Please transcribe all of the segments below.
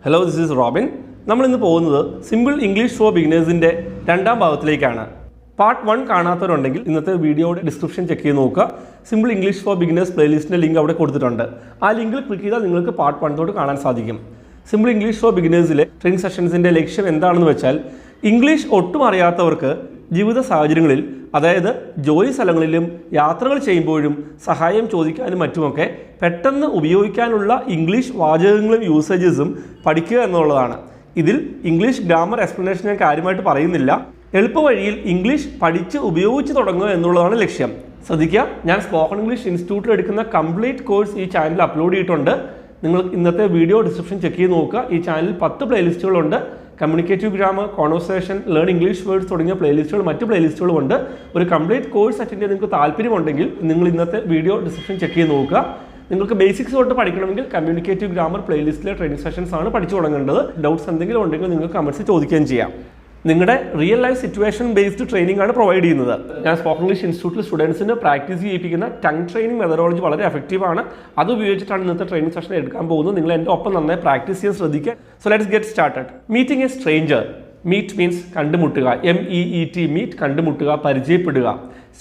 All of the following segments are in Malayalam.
Hello, this is Robin. നമ്മളിന്ന് പോകുന്നത് സിമ്പിൾ ഇംഗ്ലീഷ് ഫോർ ബിഗിനേഴ്സിൻ്റെ രണ്ടാം ഭാഗത്തിലേക്കാണ്. പാർട്ട് 1 കാണാത്തവരുണ്ടെങ്കിൽ ഇന്നത്തെ വീഡിയോയുടെ ഡിസ്ക്രിപ്ഷൻ ചെക്ക് ചെയ്ത് നോക്കുക. സിമ്പിൾ ഇംഗ്ലീഷ് ഫോർ ബിഗിനേഴ്സ് പ്ലേലിസ്റ്റിൻ്റെ ലിങ്ക് അവിടെ കൊടുത്തിട്ടുണ്ട്. ആ ലിങ്കിൽ ക്ലിക്ക് ചെയ്താൽ നിങ്ങൾക്ക് പാർട്ട് 1 തൊട്ട് കാണാൻ സാധിക്കും. സിമ്പിൾ ഇംഗ്ലീഷ് ഫോർ ബിഗിനേഴ്സിലെ ട്രെയിനിങ് സെഷൻസിൻ്റെ ലക്ഷ്യം എന്താണെന്ന് വെച്ചാൽ, ഇംഗ്ലീഷ് ഒട്ടും അറിയാത്തവർക്ക് ജീവിത സാഹചര്യങ്ങളിൽ, അതായത് ജോലി സ്ഥലങ്ങളിലും യാത്രകൾ ചെയ്യുമ്പോഴും സഹായം ചോദിക്കാനും മറ്റുമൊക്കെ പെട്ടെന്ന് ഉപയോഗിക്കാനുള്ള ഇംഗ്ലീഷ് വാചകങ്ങളും യൂസേജസും പഠിക്കുക എന്നുള്ളതാണ്. ഇതിൽ ഇംഗ്ലീഷ് ഗ്രാമർ എക്സ്പ്ലനേഷൻ ഞാൻ കാര്യമായിട്ട് പറയുന്നില്ല. എളുപ്പവഴിയിൽ ഇംഗ്ലീഷ് പഠിച്ച് ഉപയോഗിച്ച് തുടങ്ങുക എന്നുള്ളതാണ് ലക്ഷ്യം. ശ്രദ്ധിക്കുക, ഞാൻ സ്പോക്കൺ ഇംഗ്ലീഷ് ഇൻസ്റ്റിറ്റ്യൂട്ടിൽ എടുക്കുന്ന കംപ്ലീറ്റ് കോഴ്സ് ഈ ചാനലിൽ അപ്ലോഡ് ചെയ്തിട്ടുണ്ട്. നിങ്ങൾ ഇന്നത്തെ വീഡിയോ ഡിസ്ക്രിപ്ഷൻ ചെക്ക് ചെയ്ത് നോക്കുക. ഈ ചാനലിൽ 10 പ്ലേലിസ്റ്റുകളുണ്ട്. Communicative grammar, conversation, learn English words തുടങ്ങിയ പ്ലേലിസ്റ്റുകൾ, മറ്റ് പ്ലേലിസ്റ്റുകളും ഉണ്ട്. ഒരു കംപ്ലീറ്റ് കോഴ്സ് അറ്റൻഡ് ചെയ്യാൻ നിങ്ങൾക്ക് താല്പര്യമുണ്ടെങ്കിൽ നിങ്ങൾ ഇന്നത്തെ വീഡിയോ ഡിസ്ക്രിപ്ഷൻ ചെക്ക് ചെയ്ത് നോക്കുക. നിങ്ങൾക്ക് ബേസിക്സ് തൊട്ട് പഠിക്കണമെങ്കിൽ കമ്മ്യൂണിക്കേറ്റീവ് ഗ്രാമർ പ്ലേലിസ്റ്റിലെ ട്രെയിനിങ് സെഷൻസ് ആണ് പഠിച്ചു തുടങ്ങേണ്ടത്. ഡൗട്ട്സ് എന്തെങ്കിലും ഉണ്ടെങ്കിൽ നിങ്ങൾക്ക് കമൻറ്റ്സ് ചോദിക്കുകയും ചെയ്യാം. നിങ്ങളുടെ real life situation based training ആണ് പ്രൊവൈഡ് ചെയ്യുന്നത്. ഞാൻ സ്പോക്കൺ ഇംഗ്ലീഷ് ഇൻസ്റ്റിറ്റ്യൂട്ടിൽ സ്റ്റുഡൻസിന് പ്രാക്ടീസ് ചെയ്യിപ്പിക്കുന്ന ടങ് ട്രെയിനിങ് മെത്തഡോളജി വളരെ എഫക്റ്റീവാണ്. അത് ഉപയോഗിച്ചിട്ടാണ് ഇന്നത്തെ ട്രെയിനിങ് സെഷൻ എടുക്കാൻ പോകുന്നത്. നിങ്ങൾ എൻ്റെ ഒപ്പം നന്നായി പ്രാക്ടീസ് ചെയ്യാൻ ശ്രദ്ധിക്കുക. So let's get started. Meeting a stranger. Meet means കണ്ടുമുട്ടുക. MEET മീറ്റ്, കണ്ടുമുട്ടുക, പരിചയപ്പെടുക.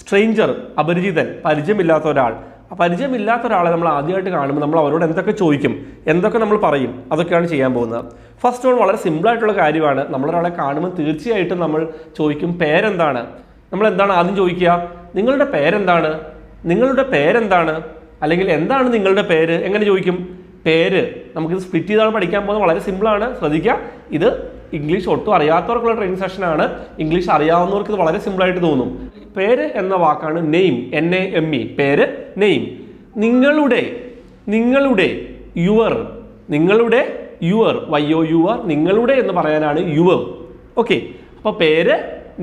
സ്ട്രേഞ്ചർ അപരിചിതൻ, പരിചയമില്ലാത്ത ഒരാൾ. പരിചയമില്ലാത്ത ഒരാളെ നമ്മൾ ആദ്യമായിട്ട് കാണുമ്പോൾ നമ്മൾ അവരോട് എന്തൊക്കെ ചോദിക്കും, എന്തൊക്കെ നമ്മൾ പറയും, അതൊക്കെയാണ് ചെയ്യാൻ പോകുന്നത്. ഫസ്റ്റ് വൺ വളരെ സിമ്പിളായിട്ടുള്ള കാര്യമാണ്. നമ്മളൊരാളെ കാണുമ്പോൾ തീർച്ചയായിട്ടും നമ്മൾ ചോദിക്കും, പേരെന്താണ്? നമ്മൾ എന്താണ് ആദ്യം ചോദിക്കുക? നിങ്ങളുടെ പേരെന്താണ്? നിങ്ങളുടെ പേരെന്താണ്? അല്ലെങ്കിൽ എന്താണ് നിങ്ങളുടെ പേര്? എങ്ങനെ ചോദിക്കും? പേര്. നമുക്കിത് സ്പ്ലിറ്റ് ചെയ്താണ് പഠിക്കാൻ പോകുന്നത്. വളരെ സിമ്പിളാണ്. ശ്രദ്ധിക്കുക, ഇത് ഇംഗ്ലീഷ് ഒട്ടും അറിയാത്തവർക്കുള്ള ട്രെയിനിങ് സെഷനാണ്. ഇംഗ്ലീഷ് അറിയാവുന്നവർക്ക് ഇത് വളരെ സിമ്പിളായിട്ട് തോന്നും. പേര് എന്ന വാക്കാണ് നെയിം, NAME, പേര്, നെയിം. നിങ്ങളുടെ, നിങ്ങളുടെ, യുവർ, നിങ്ങളുടെ, യുവർ, YOUR, നിങ്ങളുടെ എന്ന് പറയാനാണ് യുവർ. ഓക്കെ, അപ്പോൾ പേര്,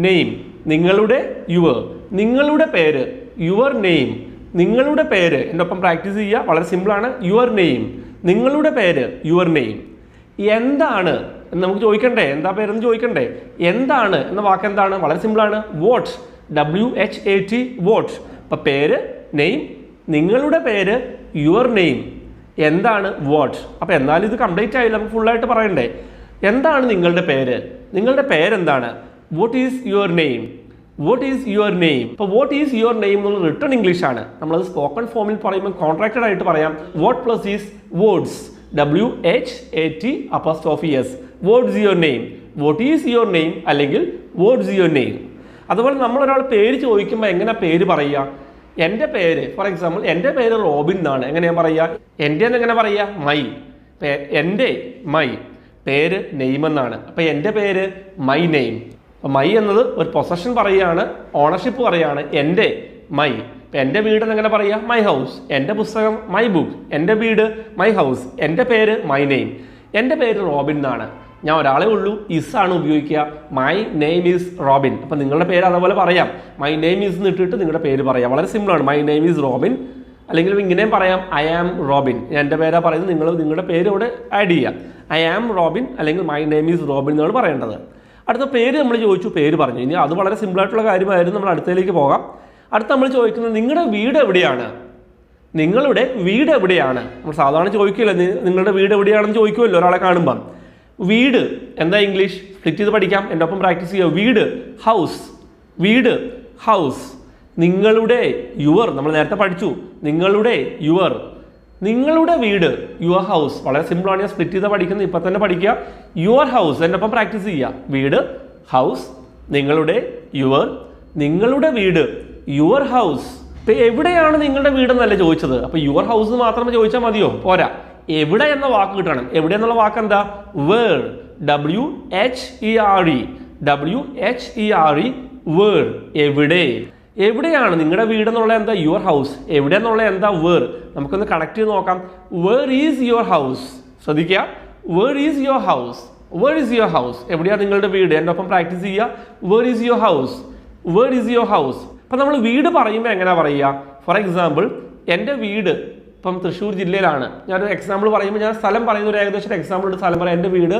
നെയിം, നിങ്ങളുടെ, യുവർ, നിങ്ങളുടെ പേര്, യുവർ നെയിം, നിങ്ങളുടെ പേര്. എൻ്റെ ഒപ്പം പ്രാക്ടീസ് ചെയ്യുക. വളരെ സിമ്പിളാണ്. യുവർ നെയിം, നിങ്ങളുടെ പേര്, യുവർ നെയിം. എന്താണ് എന്ന് നമുക്ക് ചോദിക്കണ്ടേ? എന്താ പേരെന്ന് ചോദിക്കണ്ടേ? എന്താണ് എന്ന വാക്ക് എന്താണ്? വളരെ സിമ്പിളാണ്. WHAT, WHAT, what. അപ്പം പേര്, നെയിം, നിങ്ങളുടെ പേര്, യുവർ നെയിം. എന്താണ്? വാട്ട്. അപ്പം എന്നാലും ഇത് കംപ്ലീറ്റ് ആയില്ല, നമുക്ക് ഫുള്ളായിട്ട് പറയണ്ടേ. എന്താണ് നിങ്ങളുടെ പേര്? നിങ്ങളുടെ പേരെന്താണ്? What is your name? What is your name? അപ്പോൾ വാട്ട് ഈസ് യുവർ നെയിം എന്നുള്ള റിട്ടൺ ഇംഗ്ലീഷ് ആണ്. നമ്മളത് സ്പോക്കൺ ഫോമിൽ പറയുമ്പോൾ കോൺട്രാക്റ്റഡ് ആയിട്ട് പറയാം. What plus is words, WHAT'. What's your name, what is your name, അല്ലെങ്കിൽ വാട്ട്സ് യുവർ നെയിം. അതുപോലെ നമ്മളൊരാൾ പേര് ചോദിക്കുമ്പോൾ എങ്ങനെ പേര് പറയുക? എൻ്റെ പേര്, ഫോർ എക്സാമ്പിൾ, എൻ്റെ പേര് റോബിൻ എന്നാണ്. എങ്ങനെയാണ് പറയുക? എൻ്റെ എങ്ങനെ പറയുക? മൈ. എൻ്റെ, മൈ. പേര് നെയിം എന്നാണ്. അപ്പം എൻ്റെ പേര് മൈ നെയിം. അപ്പം മൈ എന്നത് ഒരു പൊസഷൻ പറയുകയാണ്, ഓണർഷിപ്പ് പറയുകയാണ്. എൻ്റെ, മൈ. ഇപ്പം എൻ്റെ വീട് എങ്ങനെ പറയുക? My house. എൻ്റെ പുസ്തകം മൈ ബുക്ക്. എൻ്റെ വീട് മൈ ഹൗസ്. എൻ്റെ പേര് മൈ നെയിം. എൻ്റെ പേര് റോബിൻ എന്നാണ്. ഞാൻ ഒരാളെ ഉള്ളൂ, ഇസ് ആണ് ഉപയോഗിക്കുക. My name is Robin. അപ്പം നിങ്ങളുടെ പേര് അതുപോലെ പറയാം. മൈ നെയിം ഈസ് എന്ന് ഇട്ടിട്ട് നിങ്ങളുടെ പേര് പറയാം. വളരെ സിമ്പിളാണ്. My name is Robin. അല്ലെങ്കിൽ ഇങ്ങനെയും പറയാം, ഐ ആം റോബിൻ. ഞാൻ എൻ്റെ പേരാ പറയുന്നത്, നിങ്ങളുടെ പേര് ഇവിടെ ആഡ് ചെയ്യാം. ഐ ആം റോബിൻ, അല്ലെങ്കിൽ മൈ നെയിം ഈസ് റോബിൻ എന്നാണ് പറയേണ്ടത്. അടുത്ത പേര് നമ്മൾ ചോദിച്ചു, പേര് പറഞ്ഞു. ഇനി അത് വളരെ സിമ്പിളായിട്ടുള്ള കാര്യമായിരുന്നു. നമ്മൾ അടുത്തതിലേക്ക് പോകാം. അടുത്ത നമ്മൾ ചോദിക്കുന്നത്, നിങ്ങളുടെ വീട് എവിടെയാണ്? നിങ്ങളുടെ വീട് എവിടെയാണ്? നമ്മൾ സാധാരണ ചോദിക്കില്ല, നിങ്ങളുടെ വീട് എവിടെയാണെന്ന് ചോദിക്കുമല്ലോ ഒരാളെ കാണുമ്പം. വീട് എന്താ ഇംഗ്ലീഷ്? സ്പ്ലിറ്റ് ചെയ്ത് പഠിക്കാം. എൻ്റെ ഒപ്പം പ്രാക്ടീസ് ചെയ്യുക. വീട്, ഹൗസ്. വീട്, ഹൗസ്. നിങ്ങളുടെ, യുവർ, നമ്മൾ നേരത്തെ പഠിച്ചു. നിങ്ങളുടെ, യുവർ. നിങ്ങളുടെ വീട്, യുവർ ഹൗസ്. വളരെ സിമ്പിളാണ്. ഞാൻ സ്പ്ലിറ്റ് ചെയ്ത് പഠിക്കുന്നത്, ഇപ്പം തന്നെ പഠിക്കുക. Your house. എൻ്റെ ഒപ്പം പ്രാക്ടീസ് ചെയ്യുക. വീട്, ഹൗസ്, നിങ്ങളുടെ, യുവർ, നിങ്ങളുടെ വീട്, യുവർ ഹൗസ്. ഇപ്പം എവിടെയാണ് നിങ്ങളുടെ വീടെന്നല്ലേ ചോദിച്ചത്. അപ്പോൾ യുവർ ഹൗസ് മാത്രമേ ചോദിച്ചാൽ മതിയോ? പോരാ. എവിടെ എന്ന വാക്ക് കിട്ടണം. എവിടെ എന്നുള്ള വാക്ക് എന്താ? വേർ. WHERE, WHERE, where. എവിടെ. എവിടെയാണ് നിങ്ങളുടെ വീട് എന്നുള്ള എന്താ? Your house. എവിടെ എന്നുള്ള എന്താ? വേർ. നമുക്കൊന്ന് കണക്ട് ചെയ്ത് നോക്കാം. Where is your house. ശ്രദ്ധിക്കുക, where is your house. Where is your house. എവിടെയാണ് നിങ്ങളുടെ വീട്? എൻ്റെ ഒപ്പം പ്രാക്ടീസ് ചെയ്യുക. Where is your house. Where is your house. അപ്പം നമ്മൾ വീട് പറയുമ്പോൾ എങ്ങനെയാ പറയുക? ഫോർ എക്സാമ്പിൾ, എൻ്റെ വീട് ഇപ്പം തൃശ്ശൂർ ജില്ലയിലാണ്. ഞാനൊരു എക്സാമ്പിൾ പറയുമ്പോൾ ഞാൻ സ്ഥലം പറയുന്ന ഒരു ഏകദേശം എക്സാമ്പിൾ ഒരു സ്ഥലം പറയാം. എൻ്റെ വീട്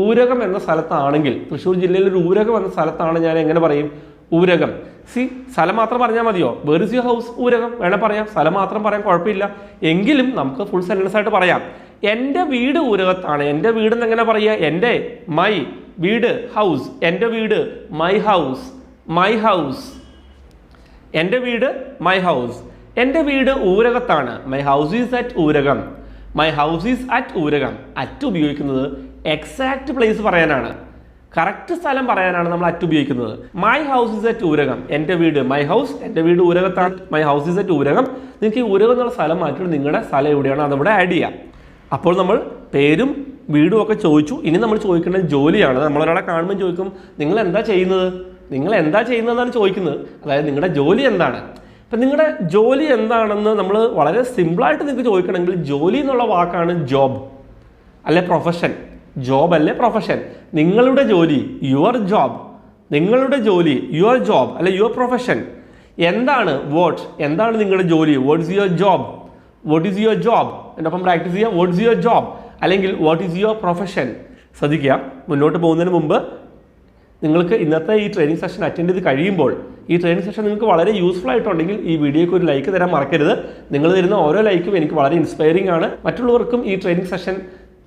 ഊരകം എന്ന സ്ഥലത്താണെങ്കിൽ, തൃശ്ശൂർ ജില്ലയിൽ ഒരു ഊരകം എന്ന സ്ഥലത്താണ്, ഞാൻ എങ്ങനെ പറയും? ഊരകം. സ്ഥലം മാത്രം പറഞ്ഞാൽ മതിയോ? Where is your house? Oorakam വേണേൽ പറയാം. സ്ഥലം മാത്രം പറയാൻ കുഴപ്പമില്ല. എങ്കിലും നമുക്ക് ഫുൾ സെന്റൻസ് ആയിട്ട് പറയാം. എൻ്റെ വീട് ഊരകത്താണ്. എൻ്റെ വീട് എന്നെങ്ങനെ പറയുക? എൻ്റെ മൈ വീട് ഹൗസ്. എൻ്റെ വീട് മൈ ഹൗസ്. My house. എൻ്റെ വീട് മൈ ഹൗസ്. എൻ്റെ വീട് ഊരകത്താണ്. My house is at Oorakam. My house is at Oorakam. At ഉപയോഗിക്കുന്നത് എക്സാക്ട് പ്ലേസ് പറയാനാണ്, കറക്റ്റ് സ്ഥലം പറയാനാണ് നമ്മൾ അറ്റ് ഉപയോഗിക്കുന്നത്. My house is at Oorakam. എൻ്റെ വീട് മൈ ഹൗസ്, എൻ്റെ വീട് ഊരകത്താണ്. My house is at Oorakam. നിങ്ങൾക്ക് ഈ ഊരകം എന്നുള്ള സ്ഥലം മാറ്റിയിട്ട് നിങ്ങളുടെ സ്ഥലം എവിടെയാണോ അതവിടെ ആഡ് ചെയ്യാം. അപ്പോൾ നമ്മൾ പേരും വീടും ഒക്കെ ചോദിച്ചു. ഇനി നമ്മൾ ചോദിക്കേണ്ടത് ജോലിയാണ്. നമ്മളൊരാളെ കാണുമ്പോൾ ചോദിക്കും, നിങ്ങൾ എന്താ ചെയ്യുന്നത്? നിങ്ങൾ എന്താ ചെയ്യുന്നതെന്നാണ് ചോദിക്കുന്നത്. അതായത് നിങ്ങളുടെ ജോലി എന്താണ്? അപ്പം നിങ്ങളുടെ ജോലി എന്താണെന്ന് നമ്മൾ വളരെ സിമ്പിളായിട്ട് നിങ്ങൾക്ക് ചോദിക്കണമെങ്കിൽ ജോലി എന്നുള്ള വാക്കാണ് ജോബ് അല്ലെ പ്രൊഫഷൻ. ജോബ് അല്ലെ പ്രൊഫഷൻ. നിങ്ങളുടെ ജോലി യുവർ ജോബ്. നിങ്ങളുടെ ജോലി യുവർ ജോബ് അല്ലെ യുവർ പ്രൊഫഷൻ. എന്താണ് വാട്ട്? എന്താണ് നിങ്ങളുടെ ജോലി? What is your job? What is your job? എൻ്റെ ഒപ്പം പ്രാക്ടീസ് ചെയ്യുക. വാട്ട് ഈസ് യുവർ ജോബ് അല്ലെങ്കിൽ വാട്ട് ഈസ് യുവർ പ്രൊഫഷൻ. ശ്രദ്ധിക്കുക, മുന്നോട്ട് പോകുന്നതിന് മുമ്പ് നിങ്ങൾക്ക് ഇന്നത്തെ ഈ ട്രെയിനിങ് സെഷൻ അറ്റൻഡ് ചെയ്ത് കഴിയുമ്പോൾ ഈ ട്രെയിനിങ് സെഷൻ നിങ്ങൾക്ക് വളരെ യൂസ്ഫുൾ ആയിട്ടുണ്ടെങ്കിൽ ഈ വീഡിയോയ്ക്ക് ഒരു ലൈക്ക് തരാൻ മറക്കരുത്. നിങ്ങൾ തരുന്ന ഓരോ ലൈക്കും എനിക്ക് വളരെ ഇൻസ്പയറിംഗ് ആണ്. മറ്റുള്ളവർക്കും ഈ ട്രെയിനിങ് സെഷൻ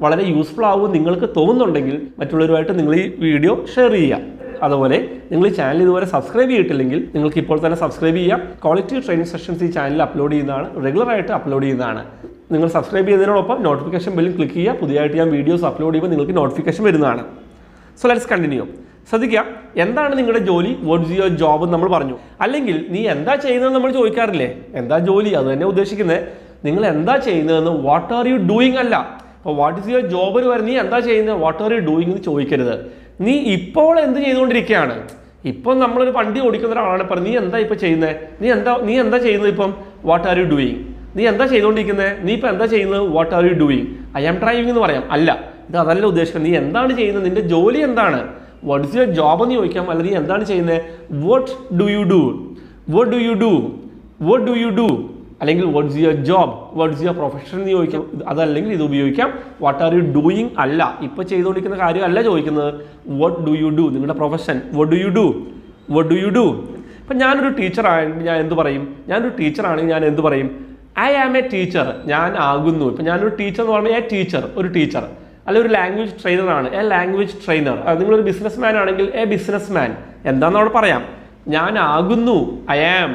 വളരെ യൂസ്ഫുൾ ആവും നിങ്ങൾക്ക് തോന്നുന്നുണ്ടെങ്കിൽ മറ്റുള്ളവരുമായിട്ട് നിങ്ങൾ ഈ വീഡിയോ ഷെയർ ചെയ്യുക. അതുപോലെ നിങ്ങൾ ഈ ചാനൽ ഇതുവരെ സബ്സ്ക്രൈബ് ചെയ്തിട്ടില്ലെങ്കിൽ നിങ്ങൾക്ക് ഇപ്പോൾ തന്നെ സബ്സ്ക്രൈബ് ചെയ്യാം. ക്വാളിറ്റി ട്രെയിനിങ് സെഷൻസ് ഈ ചാനലിൽ അപ്ലോഡ് ചെയ്യുന്നതാണ്, റെഗുലറായിട്ട് അപ്ലോഡ് ചെയ്യുന്നതാണ്. നിങ്ങൾ സബ്സ്ക്രൈബ് ചെയ്യുന്നതിനോടൊപ്പം നോട്ടിഫിക്കേഷൻ ബെല്ലിൽ ക്ലിക്ക് ചെയ്യുക. പുതിയതായിട്ട് ഞാൻ വീഡിയോസ് അപ്ലോഡ് ചെയ്യുമ്പോൾ നിങ്ങൾക്ക് നോട്ടിഫിക്കേഷൻ വരുന്നതാണ്. So let's continue. ശ്രദ്ധിക്കുക, എന്താണ് നിങ്ങളുടെ ജോലി? വാട്ട് ഈസ് യുവർ ജോബ് എന്ന് നമ്മൾ പറഞ്ഞു. അല്ലെങ്കിൽ നീ എന്താ ചെയ്യുന്നതെന്ന് നമ്മൾ ചോദിക്കാറില്ലേ? എന്താ ജോലി? അത് തന്നെ ഉദ്ദേശിക്കുന്നത് നിങ്ങൾ എന്താ ചെയ്യുന്നതെന്ന്. വാട്ട് ആർ യു ഡൂയിങ് അല്ല. അപ്പോൾ വാട്ട് ഈസ് യുവർ ജോബ് എന്ന് പറഞ്ഞ് നീ എന്താ ചെയ്യുന്നത്, വാട്ട് ആർ യു ഡൂയിങ് എന്ന് ചോദിക്കരുത്. നീ ഇപ്പോൾ എന്ത് ചെയ്തുകൊണ്ടിരിക്കുകയാണ്? ഇപ്പം നമ്മളൊരു വണ്ടി ഓടിക്കുന്ന ഒരാളാണ് പറഞ്ഞത്, നീ എന്താ ഇപ്പം ചെയ്യുന്നത്? നീ എന്താ ചെയ്യുന്നത് ഇപ്പം? What are you doing. നീ എന്താ ചെയ്തുകൊണ്ടിരിക്കുന്നത്? നീ ഇപ്പം എന്താ ചെയ്യുന്നത്? What are you doing. I am driving എന്ന് പറയാം. അല്ല, ഇത് അതല്ല ഉദ്ദേശിക്കുന്നത്. നീ എന്താണ് ചെയ്യുന്നത്? നിന്റെ ജോലി എന്താണ്? വാട്ട് ഇസ് യുവർ ജോബ് എന്ന് ചോദിക്കാം. അല്ലെങ്കിൽ നീ എന്താണ് ചെയ്യുന്നത്? What do you do. What do you do. What do you do. അല്ലെങ്കിൽ what is your job, what is your profession എന്ന് ചോദിക്കാം. അതല്ലെങ്കിൽ ഇത് ഉപയോഗിക്കാം. വാട്ട് ആർ യു ഡൂയിങ് അല്ല, ഇപ്പം ചെയ്തുകൊണ്ടിരിക്കുന്ന കാര്യമല്ല ചോദിക്കുന്നത്. വാട്ട് ഡു യു ഡു, നിങ്ങളുടെ profession. What do you do. What do you do. ഇപ്പം ഞാനൊരു ടീച്ചറാണെങ്കിൽ ഞാൻ എന്ത് പറയും? ഞാനൊരു ടീച്ചറാണെങ്കിൽ ഞാൻ എന്ത് പറയും? I am a teacher. ഞാൻ ആകുന്നു. ഇപ്പം ഞാനൊരു ടീച്ചർ എന്ന് പറയുമ്പോൾ എ ടീച്ചർ, ഒരു ടീച്ചർ. അല്ല, ഒരു ലാംഗ്വേജ് ട്രെയിനറാണ്, എ ലാംഗ്വേജ് ട്രെയിനർ. നിങ്ങളൊരു ബിസിനസ് മാൻ ആണെങ്കിൽ എ ബിസിനസ് മാൻ. എന്താണെന്ന് അവിടെ പറയാം? ഞാൻ ആകുന്നു, ഐ ആം.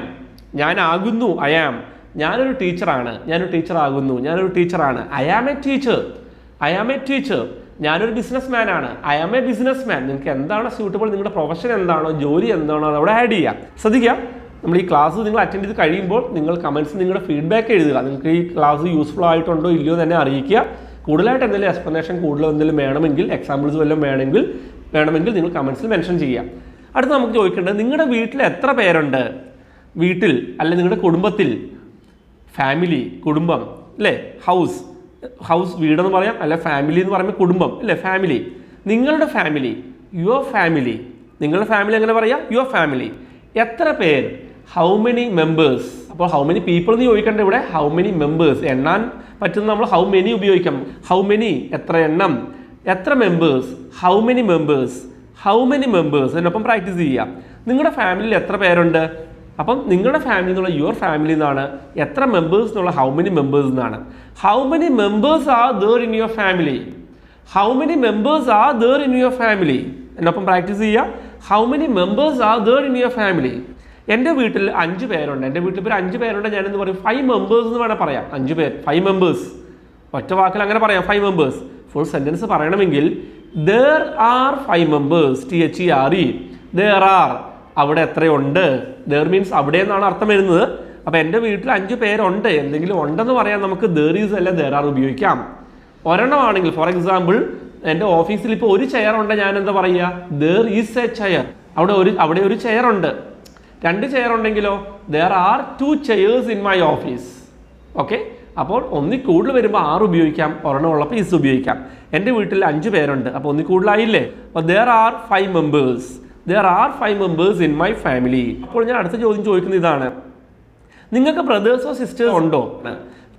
ഞാൻ ആകുന്നു, ഐ ആം. ഞാനൊരു ടീച്ചറാണ്, ഞാനൊരു ടീച്ചർ ആകുന്നു. ഞാനൊരു ടീച്ചറാണ്, I am a teacher. I am a teacher. ഞാനൊരു ബിസിനസ് മാൻ ആണ്, I am a business man. നിങ്ങൾക്ക് എന്താണ് സ്യൂട്ടബിൾ, നിങ്ങളുടെ പ്രൊഫഷൻ എന്താണോ, ജോലി എന്താണോ, അത് അവിടെ ആഡ് ചെയ്യാം. ശ്രദ്ധിക്കുക, നമ്മൾ ഈ ക്ലാസ് നിങ്ങൾ അറ്റൻഡ് ചെയ്ത് കഴിയുമ്പോൾ നിങ്ങൾ കമൻറ്റ്സ് നിങ്ങളുടെ ഫീഡ്ബാക്ക് എഴുതുക. നിങ്ങൾക്ക് ഈ ക്ലാസ് യൂസ്ഫുൾ ആയിട്ടുണ്ടോ ഇല്ലയോ തന്നെ അറിയിക്കുക. കൂടുതലായിട്ട് എന്തെങ്കിലും എക്സ്പ്ലനേഷൻ കൂടുതൽ എന്തെങ്കിലും വേണമെങ്കിൽ, എക്സാമ്പിൾസ് വല്ലതും വേണമെങ്കിൽ നിങ്ങൾ കമൻറ്റ്സിൽ മെൻഷൻ ചെയ്യുക. അടുത്ത് നമുക്ക് ചോദിക്കേണ്ടത്, നിങ്ങളുടെ വീട്ടിൽ എത്ര പേരുണ്ട്? വീട്ടിൽ അല്ലെ നിങ്ങളുടെ കുടുംബത്തിൽ. ഫാമിലി, കുടുംബം അല്ലേ. ഹൗസ് വീടെന്ന് പറയാം, അല്ലെ ഫാമിലി എന്ന് പറയുമ്പോൾ കുടുംബം അല്ലേ, ഫാമിലി. നിങ്ങളുടെ ഫാമിലി, യുവർ ഫാമിലി. നിങ്ങളുടെ ഫാമിലി എങ്ങനെ പറയാം? Your family. എത്ര പേർ? How many members. അപ്പോൾ ഹൗ മെനി പീപ്പിൾ എന്ന് ചോദിക്കേണ്ട ഇവിടെ ഹൗ മെനി മെമ്പേഴ്സ്. എണ്ണാൻ പറ്റുന്ന നമ്മൾ ഹൗ മെനി ഉപയോഗിക്കാം. ഹൗ മെനി, എത്ര എണ്ണം. എത്ര members? How many members. How many members. അതിനൊപ്പം പ്രാക്ടീസ് ചെയ്യാം. നിങ്ങളുടെ ഫാമിലിയിൽ എത്ര പേരുണ്ട്? അപ്പം നിങ്ങളുടെ ഫാമിലി എന്നുള്ള യുവർ ഫാമിലി എന്നാണ്. എത്ര മെമ്പേഴ്സ് എന്നുള്ള ഹൗ മെനി മെമ്പേഴ്സ് എന്നാണ്. How many members are there in your family. How many members are there in your family. എന്നൊപ്പം പ്രാക്ടീസ് ചെയ്യുക. How many members are there in your family. എൻ്റെ വീട്ടിൽ 5 പേരുണ്ട്. എൻ്റെ വീട്ടിൽ ഇപ്പോൾ 5 പേരുണ്ട്. ഞാനെന്ന് പറയും 5 മെമ്പേഴ്സ് എന്ന് വേണം പറയാം. 5 പേർ, 5 മെമ്പേഴ്സ്. ഒറ്റ വാക്കിൽ അങ്ങനെ പറയാം, 5 മെമ്പേഴ്സ്. ഫുൾ സെൻറ്റൻസ് പറയണമെങ്കിൽ there are 5 members. THERE. there are. അവിടെ എത്രയുണ്ട്? there means അവിടെ എന്നാണ് അർത്ഥം വരുന്നത്. അപ്പോൾ എൻ്റെ വീട്ടിൽ 5 പേരുണ്ട്. എന്തെങ്കിലും ഉണ്ടെന്ന് പറയാൻ നമുക്ക് there is അല്ല there are ഉപയോഗിക്കാം. ഒരെണ്ണമാണെങ്കിൽ, ഫോർ എക്സാമ്പിൾ, എൻ്റെ ഓഫീസിൽ ഇപ്പോൾ ഒരു ചെയർ ഉണ്ട്, ഞാൻ എന്താ പറയുക? there is a chair. അവിടെ ഒരു ചെയർ ഉണ്ട്. 2 ചെയർ ഉണ്ടെങ്കിലോ there are 2 chairs in my office. Okay, അപ്പോൾ ഒന്നിൽ കൂടുതൽ വരുമ്പോൾ 6 ഉപയോഗിക്കാം, ഒരെണ്ണം ഉള്ളപ്പോൾ is ഉപയോഗിക്കാം. എൻ്റെ വീട്ടിൽ 5 പേരുണ്ട്, അപ്പോൾ ഒന്നിൽ കൂടുതലായില്ലേ? അപ്പോൾ there are 5 members. there are 5 members in my family. അപ്പോൾ ഞാൻ അടുത്ത ചോദ്യം ചോദിക്കുന്നത് ഇതാണ്, നിങ്ങൾക്ക് ബ്രദേഴ്സോ സിസ്റ്റേഴ്സ് ഉണ്ടോ?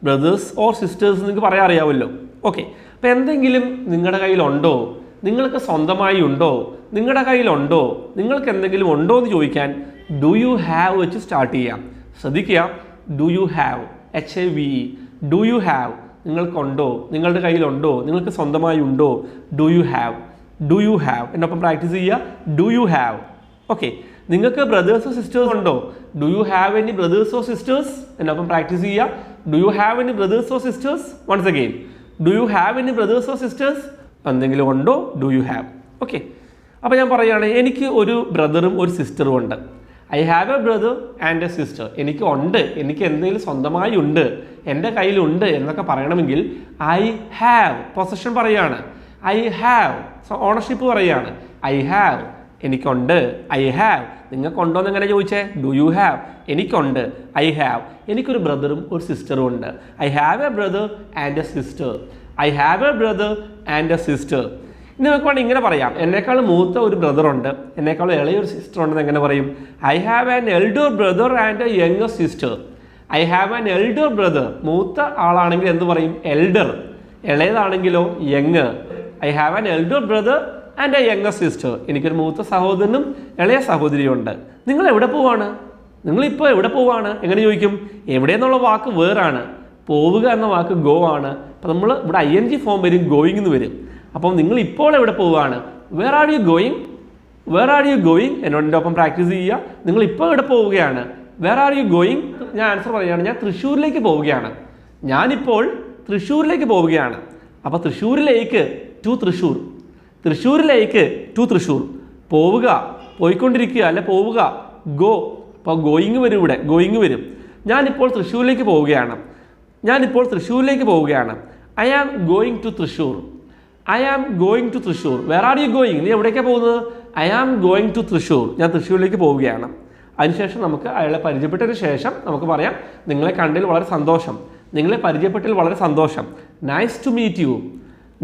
ബ്രദേഴ്സ് ഓർ സിസ്റ്റേഴ്സ് നിങ്ങൾക്ക് പറയാൻ അറിയാമല്ലോ. ഓക്കെ, അപ്പോൾ എന്തെങ്കിലും നിങ്ങളുടെ കയ്യിലുണ്ടോ? നിങ്ങൾക്ക് സ്വന്തമായി ഉണ്ടോ? നിങ്ങളുടെ കയ്യിലുണ്ടോ? നിങ്ങൾക്ക് എന്തെങ്കിലും ഉണ്ടോ എന്ന് ചോദിക്കാൻ ഡു യു ഹാവ് വെച്ച് സ്റ്റാർട്ട് ചെയ്യാം. ശ്രദ്ധിക്കുക, do you have, HAVE. Do you have. നിങ്ങൾക്കുണ്ടോ, നിങ്ങളുടെ കയ്യിലുണ്ടോ, നിങ്ങൾക്ക് സ്വന്തമായി ഉണ്ടോ. Do you have, do you have എന്നൊപ്പം പ്രാക്ടീസ് ചെയ്യുക. Do you have. ഓക്കെ, നിങ്ങൾക്ക് ബ്രദേഴ്സോ സിസ്റ്റേഴ്സ് ഉണ്ടോ. ഡു യു ഹാവ് എനി ബ്രദേഴ്സോ സിസ്റ്റേഴ്സ് എന്നൊപ്പം പ്രാക്ടീസ് ചെയ്യുക. ഡു യു ഹാവ് എനി ബ്രദേഴ്സോ sisters. Once again, do you have any ബ്രദേഴ്സോ സിസ്റ്റേഴ്സ്. എന്തെങ്കിലും ഉണ്ടോ, ഡു യു ഹാവ്. ഓക്കെ, അപ്പോൾ ഞാൻ പറയുകയാണ്, എനിക്ക് ഒരു ബ്രദറും ഒരു സിസ്റ്ററും ഉണ്ട്. I have a brother and a sister. എനിക്ക് ഉണ്ട്, എനിക്ക് എന്തെങ്കിലും സ്വന്തമായി ഉണ്ട്, എൻ്റെ കയ്യിലുണ്ട് എന്നൊക്കെ പറയണമെങ്കിൽ ഐ ഹാവ്, പൊസഷൻ പറയുകയാണ്. ഐ ഹാവ്, ഓണർഷിപ്പ് പറയുകയാണ്. ഐ ഹാവ്, എനിക്കുണ്ട്. ഐ ഹാവ്, നിങ്ങൾക്കുണ്ടോ എന്ന് എങ്ങനെ ചോദിച്ചേ. ഡു യു ഹാവ്, എനിക്കുണ്ട്. ഐ ഹാവ്, എനിക്കൊരു ബ്രദറും ഒരു സിസ്റ്ററും ഉണ്ട്. I have a brother and a sister. I have a brother and a sister. ഇനി നമുക്ക് വേണമെങ്കിൽ ഇങ്ങനെ പറയാം, എന്നേക്കാൾ മൂത്ത ഒരു ബ്രദറുണ്ട്, എന്നേക്കാൾ ഇളയൊരു സിസ്റ്റർ ഉണ്ടെന്ന് എങ്ങനെ പറയും. I have an elder brother and a younger sister. I have an elder brother, മൂത്ത ആളാണെങ്കിൽ എന്ത് പറയും, എൽഡർ. ഇളയതാണെങ്കിലോ young. I have an elder brother and a younger sister. എനിക്കൊരു മൂത്ത സഹോദരനും ഇളയ സഹോദരിയും ഉണ്ട്. നിങ്ങൾ എവിടെ പോവാണ്, നിങ്ങളിപ്പോൾ എവിടെ പോവാണ് എങ്ങനെ ചോദിക്കും. എവിടെയെന്നുള്ള വാക്ക് വേറാണ്, പോവുക എന്ന വാക്ക് ഗോ ആണ്. അപ്പോൾ നമ്മൾ ഇവിടെ ING ഫോം വരും, ഗോയിങ് എന്ന് വരും. അപ്പം നിങ്ങൾ ഇപ്പോൾ എവിടെ പോവുകയാണ്. Where are you going, where are you going എന്നോടിൻ്റെ ഒപ്പം പ്രാക്ടീസ് ചെയ്യുക. നിങ്ങൾ ഇപ്പോൾ എവിടെ പോവുകയാണ്. Where are you going. ഞാൻ ആൻസർ പറയുകയാണ്, ഞാൻ തൃശ്ശൂരിലേക്ക് പോവുകയാണ്. ഞാനിപ്പോൾ തൃശ്ശൂരിലേക്ക് പോവുകയാണ്. അപ്പോൾ തൃശ്ശൂരിലേക്ക്, ടു തൃശ്ശൂർ. തൃശ്ശൂരിലേക്ക്, ടു തൃശ്ശൂർ. പോവുക, പോയിക്കൊണ്ടിരിക്കുക, അല്ലെ പോവുക, ഗോ. അപ്പോൾ ഗോയിങ് വരും, ഇവിടെ ഗോയിങ് വരും. ഞാനിപ്പോൾ തൃശ്ശൂരിലേക്ക് പോവുകയാണ്. ഞാനിപ്പോൾ തൃശ്ശൂരിലേക്ക് പോവുകയാണ്. I am going to Thrissur. I am going to Thrissur. Where are you going, നീ എവിടേക്കാണ് പോകുന്നത്. I am going to Thrissur, ഞാൻ തൃശ്ശൂരിലേക്ക് പോവുകയാണ്. അതിനുശേഷം നമുക്ക് അയാളെ പരിചയപ്പെട്ടതിന് ശേഷം നമുക്ക് പറയാം, നിങ്ങളെ കണ്ടതിൽ വളരെ സന്തോഷം, നിങ്ങളെ പരിചയപ്പെട്ടതിൽ വളരെ സന്തോഷം. Nice to meet you,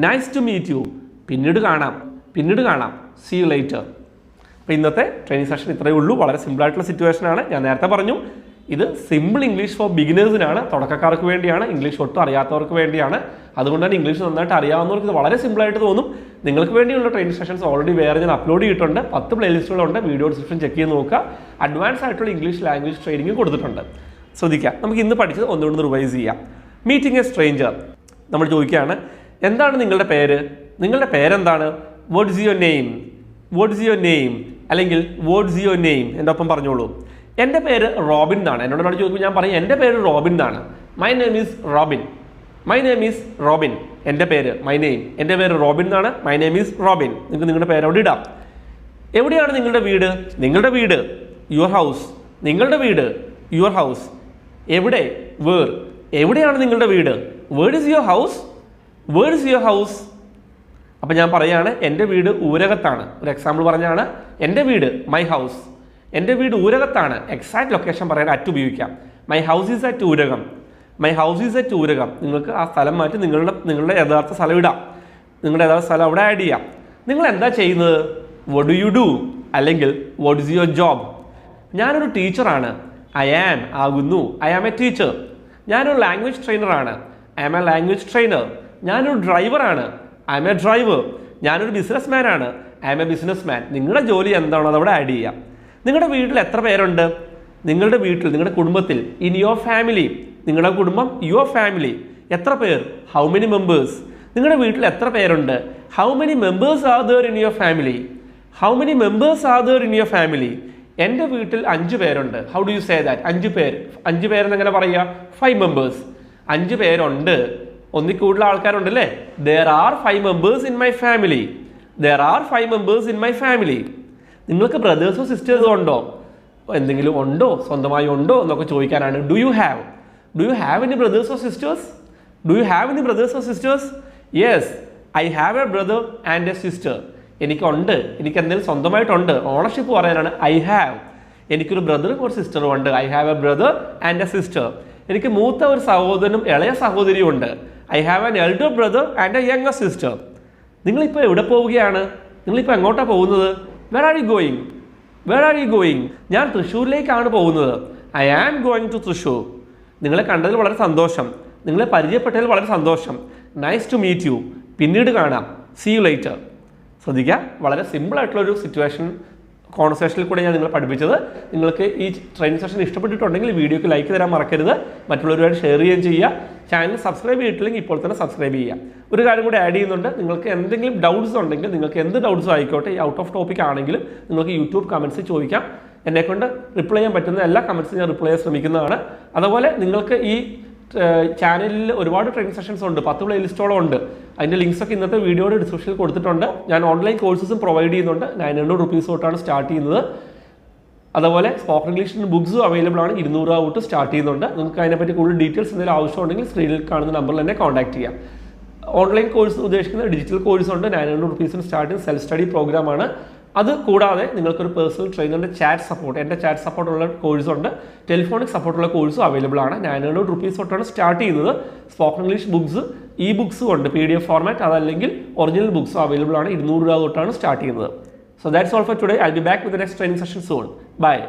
nice to meet you. പിന്നീട് കാണാം, പിന്നീട് കാണാം. See you later. അപ്പോൾ ഇന്നത്തെ ട്രെയിനിങ് സെഷൻ ഇത്രയേ ഉള്ളൂ. വളരെ സിമ്പിളായിട്ടുള്ള സിറ്റുവേഷനാണ്. ഞാൻ നേരത്തെ പറഞ്ഞു, ഇത് സിമ്പിൾ ഇംഗ്ലീഷ് ഫോർ ബിഗിനേഴ്സിനാണ്, തുടക്കക്കാർക്ക് വേണ്ടിയാണ്, ഇംഗ്ലീഷ് ഒട്ടും അറിയാത്തവർക്ക് വേണ്ടിയാണ്. അതുകൊണ്ട് തന്നെ ഇംഗ്ലീഷ് നന്നായിട്ട് അറിയാവുന്നവർക്ക് ഇത് വളരെ സിമ്പിളായിട്ട് തോന്നും. നിങ്ങൾക്ക് വേണ്ടിയുള്ള ട്രെയിനിങ് സെഷൻസ് ഓൾറെഡി വേറെ ഞാൻ അപ്ലോഡ് ചെയ്തിട്ടുണ്ട്. 10 പ്ലേലിസ്റ്റുകളുണ്ട്. വീഡിയോ ഡിസ്ക്രിപ്ഷൻ ചെക്ക് ചെയ്ത് നോക്കുക. അഡ്വാൻസ് ആയിട്ടുള്ള ഇംഗ്ലീഷ് ലാംഗ്വേജ് ട്രെയിനിങ് കൊടുത്തിട്ടുണ്ട്. ശ്രദ്ധിക്കുക. നമുക്ക് ഇന്ന് പഠിച്ചത് ഒന്നുകൊണ്ട് റിവൈസ് ചെയ്യാം. Meeting a stranger. നമ്മൾ ചോദിക്കുകയാണ്, എന്താണ് നിങ്ങളുടെ പേര്, നിങ്ങളുടെ പേരെന്താണ്. What is your name, what is your name, അല്ലെങ്കിൽ വാട്ട് ഈസ് യുവർ നെയിം എൻ്റെ ഒപ്പം പറഞ്ഞോളൂ. എൻ്റെ പേര് റോബിൻ എന്നാണ്. എന്നോട് ചോദിക്കുമ്പോൾ ഞാൻ പറയും, എൻ്റെ പേര് റോബിൻ എന്നാണ്. My name is Robin, my name is Robin. എൻ്റെ പേര്, മൈ നെയിം, എൻ്റെ പേര് റോബിൻ എന്നാണ്. My name is Robin. നിങ്ങൾക്ക് നിങ്ങളുടെ പേര് അവിടെ ഇടാം. എവിടെയാണ് നിങ്ങളുടെ വീട്, നിങ്ങളുടെ വീട്, യുവർ ഹൗസ്, നിങ്ങളുടെ വീട്, യുവർ ഹൗസ്. എവിടെ, വേർ, എവിടെയാണ് നിങ്ങളുടെ വീട്. Where is your house, where is your house. അപ്പം ഞാൻ പറയുകയാണ്, എൻ്റെ വീട് ഊരകത്താണ്. ഒരു എക്സാമ്പിൾ പറഞ്ഞാണ്, എൻ്റെ വീട്, മൈ ഹൗസ്, എൻ്റെ വീട് ഊരകത്താണ്. എക്സാക്ട് ലൊക്കേഷൻ പറയാൻ അറ്റ് ഉപയോഗിക്കാം. My house is at Oorakam, my house is at Oorakam. നിങ്ങൾക്ക് ആ സ്ഥലം മാറ്റി നിങ്ങളുടെ യഥാർത്ഥ സ്ഥലം ഇടാം. നിങ്ങളുടെ യഥാർത്ഥ സ്ഥലം അവിടെ ആഡ് ചെയ്യാം. നിങ്ങൾ എന്താ ചെയ്യുന്നത്, വട്ട് ഡു യു ഡു, അല്ലെങ്കിൽ വാട്ട് ഈസ് യുവർ ജോബ്. ഞാനൊരു ടീച്ചറാണ്. ഐ ആം, ആകുന്നു. I am a teacher. ഞാനൊരു ലാംഗ്വേജ് ട്രെയിനറാണ്. I am a language trainer. ഞാനൊരു ഡ്രൈവറാണ്. I am a driver. ഞാനൊരു ബിസിനസ് മാനാണ്. I am a business man. നിങ്ങളുടെ ജോലി എന്താണോ അതവിടെ ആഡ് ചെയ്യാം. നിങ്ങളുടെ വീട്ടിൽ എത്ര പേരുണ്ട്, നിങ്ങളുടെ വീട്ടിൽ, നിങ്ങളുടെ കുടുംബത്തിൽ, ഇൻ യുവർ ഫാമിലി, നിങ്ങളുടെ കുടുംബം, യുവർ ഫാമിലി. എത്ര പേർ, ഹൗ മെനി മെമ്പേഴ്സ്. നിങ്ങളുടെ വീട്ടിൽ എത്ര പേരുണ്ട്, how many members are there in your family, how many members are there in your family. എൻ്റെ വീട്ടിൽ 5 പേരുണ്ട്. How do you say that. 5 പേര്. 5 പേരെന്ന് എങ്ങനെ പറയുക, 5 മെമ്പേഴ്സ്. 5 പേരുണ്ട്, ഒന്നിൽ കൂടുതൽ ആൾക്കാരുണ്ട് അല്ലേ. There are 5 members in my family, there are 5 members in my family. നിങ്ങൾക്ക് ബ്രദേഴ്സോ സിസ്റ്റേഴ്സോ ഉണ്ടോ, എന്തെങ്കിലും ഉണ്ടോ, സ്വന്തമായി ഉണ്ടോ എന്നൊക്കെ ചോദിക്കാനാണ് do you have. Do you have any brothers or sisters, do you have any brothers or sisters. Yes, I have a brother and a sister. എനിക്കുണ്ട്, എനിക്ക് എന്തെങ്കിലും സ്വന്തമായിട്ടുണ്ട്. ഓണർഷിപ്പ് പറയാനാണ് ഐ ഹാവ്. എനിക്കൊരു ബ്രദറും ഒരു സിസ്റ്ററും ഉണ്ട്. I have a brother and a sister. എനിക്ക് മൂത്ത ഒരു സഹോദരനും ഇളയ സഹോദരിയും ഉണ്ട്. I have an elder brother and a younger sister. നിങ്ങളിപ്പോൾ എവിടെ പോവുകയാണ്, നിങ്ങളിപ്പോൾ എങ്ങോട്ടാണ് പോകുന്നത്. Where are you going, where are you going. ഞാൻ തൃശ്ശൂരിലേക്കാണ് പോകുന്നത്. I am going to Thrissur. നിങ്ങളെ കണ്ടതിൽ വളരെ സന്തോഷം, നിങ്ങളെ പരിചയപ്പെട്ടതിൽ വളരെ സന്തോഷം. Nice to meet you. പിന്നീട് കാണാം. See you later. ശ്രദ്ധിക്കുക, വളരെ സിമ്പിളായിട്ടുള്ളൊരു സിറ്റുവേഷൻ കോൺവെർസേഷനിൽ കൂടെ ഞാൻ നിങ്ങളെ പഠിപ്പിച്ചത്. നിങ്ങൾക്ക് ഈ ട്രെയിനിങ് സെഷൻ ഇഷ്ടപ്പെട്ടിട്ടുണ്ടെങ്കിൽ വീഡിയോക്ക് ലൈക്ക് തരാൻ മറക്കരുത്. മറ്റുള്ളവരുമായിട്ട് ഷെയർ ചെയ്യുകയും ചെയ്യുക. ചാനൽ സബ്സ്ക്രൈബ് ചെയ്തിട്ടില്ലെങ്കിൽ ഇപ്പോൾ തന്നെ സബ്സ്ക്രൈബ് ചെയ്യാം. ഒരു കാര്യം കൂടി ആഡ് ചെയ്യുന്നുണ്ട്, നിങ്ങൾക്ക് എന്തെങ്കിലും ഡൗട്ട്സ് ഉണ്ടെങ്കിൽ നിങ്ങൾക്ക് എന്ത് ഡൗട്ട്സും ആയിക്കോട്ടെ, ഈ ഔട്ട് ഓഫ് ടോപ്പിക് ആണെങ്കിലും നിങ്ങൾക്ക് യൂട്യൂബ് കമൻറ്റ്സ് ചോദിക്കാം. എന്നെക്കൊണ്ട് റിപ്ലൈ ചെയ്യാൻ പറ്റുന്ന എല്ലാ കമൻറ്റ്സും ഞാൻ റിപ്ലൈ ചെയ്യാൻ ശ്രമിക്കുന്നതാണ്. അതുപോലെ നിങ്ങൾക്ക് ഈ ചാനലിൽ ഒരുപാട് ട്രെയിനിങ് സെഷൻസ് ഉണ്ട്, 10 പ്ലേലിസ്റ്റോളം ഉണ്ട്. അതിൻ്റെ ലിങ്ക്സൊക്കെ ഇന്നത്തെ വീഡിയോയുടെ ഡിസ്ക്രിപ്ഷനിൽ കൊടുത്തിട്ടുണ്ട്. ഞാൻ ഓൺലൈൻ കോഴ്സസും പ്രൊവൈഡ് ചെയ്യുന്നുണ്ട്. 900 rupees തൊട്ടാണ് സ്റ്റാർട്ട് ചെയ്യുന്നത്. അതുപോലെ സ്പോക്കൺ ഇംഗ്ലീഷിന് ബുക്സും അവൈലബിൾ ആണ്. 200 രൂപ തൊട്ട് സ്റ്റാർട്ട് ചെയ്യുന്നുണ്ട്. നിങ്ങൾക്ക് അതിനെപ്പറ്റി കൂടുതൽ ഡീറ്റെയിൽസ് എന്തെങ്കിലും ആവശ്യമുണ്ടെങ്കിൽ സ്ക്രീനിൽ കാണുന്ന നമ്പറിൽ തന്നെ കോൺടാക്ട് ചെയ്യാം. ഓൺലൈൻ കോഴ്സ് ഉദ്ദേശിക്കുന്ന ഡിജിറ്റൽ കോഴ്സ് ഉണ്ട്. 900 rupees സ്റ്റാർട്ട് ചെയ്യുന്ന സെൽഫ് സ്റ്റഡി പ്രോഗ്രാമാണ്. അത് കൂടാതെ നിങ്ങൾക്കൊരു പേഴ്സണൽ ട്രെയിനറിൻ്റെ ചാറ്റ് സപ്പോർട്ട്, എൻ്റെ ചാറ്റ് സപ്പോർട്ടുള്ള കോഴ്സുണ്ട്. ടെലിഫോണിക് സപ്പോർട്ടുള്ള കോഴ്സും അവൈലബിൾ ആണ്. 900 rupees തൊട്ടാണ് സ്റ്റാർട്ട് ചെയ്യുന്നത്. സ്പോക്കൺ ഇംഗ്ലീഷ് ബുക്സ്, ഇ ബുക്സും ഉണ്ട്, PDF ഫോർമാറ്റ്, അതല്ലെങ്കിൽ ഒറിജിനൽ ബുക്സും അവൈലബിൾ ആണ്. 200 രൂപ തൊട്ടാണ് സ്റ്റാർട്ട് ചെയ്യുന്നത്. So that's all for today. I'll be back with the next training session soon. Bye.